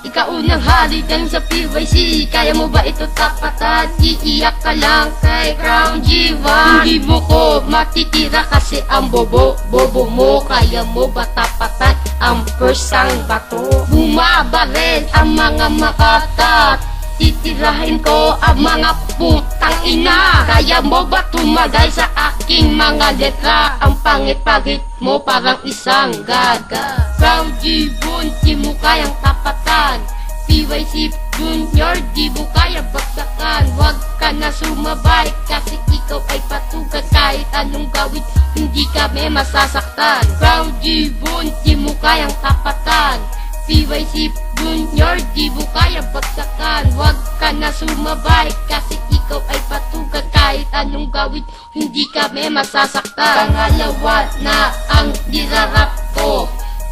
Ikaw unang hari dyan sa PYC. Kaya mo ba ito tapatan? Iiyak ka lang kay Crown G1. Hindi mo ko matitira kasi ang bobo mo. Kaya mo ba tapatan ang persang bato? Bumabaril ang mga makatat, titirahin ko ang mga putang ina. Kaya mo ba tumagal sa aking mga letra? Ang pangit-pangit mo parang isang gaga. Crown G1, di mo kayang tapatan. PYC Junior, di mo kaya bagsakan. Huwag ka na sumabay kasi ikaw ay patugan. Kahit anong gawin, hindi kami masasaktan. Crown G1, di mo kayang tapatan. PYC Junior, di mo kaya bagsakan. Huwag ka na sumabay kasi ikaw ay patugan. Kahit anong gawin, hindi kami masasaktan. Pangalawa na ang nirarap ko.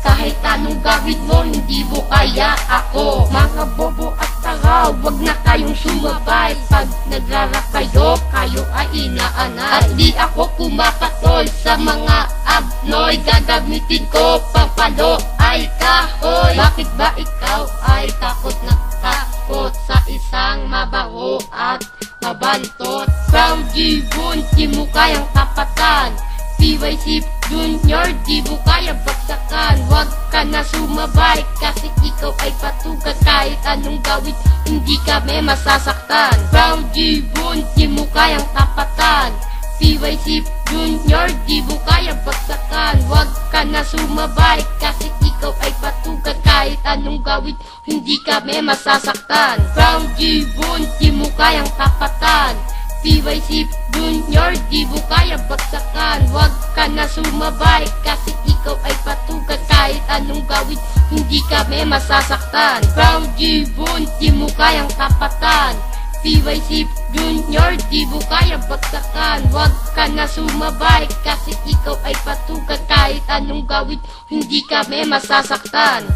Kahit anong gawin mo, hindi mo kaya ako. Mga bobo at tara, wag na kayong sumabay. Pag nagrarap kayo, kayo ay inaanay. At di ako kumakatol sa mga abnoy. Gagamitin ko pampalo ay kahoy. Bakit ba ikaw ay takot na takot sa isang mabaho at mabantot? Crown G1, di mo kayang tapatan. PYC Junior, di mo kaya bagsakan. Huwag ka na sumabay kasi ikaw ay patugan. Kahit anong gawin, hindi kami masasaktan. Crown G1, di mo kayang tapatan. PYC Junior, di mo kaya bagsakan. Huwag ka na sumabay kasi ikaw ay patugan. Kahit anong gawin, hindi kami masasaktan. Crown G1, di mo kayang tapatan. PYC Junior, di mo kaya bagsakan. Huwag ka na sumabay kasi ikaw ay patugan. Kahit anong gawin, hindi kami masasaktan. Crown G1, di mo kayang tapatan. PYC Junior, di mo kaya bagsakan. Huwag ka na sumabay kasi ikaw ay patugan. Kahit anong gawin, hindi kami masasaktan.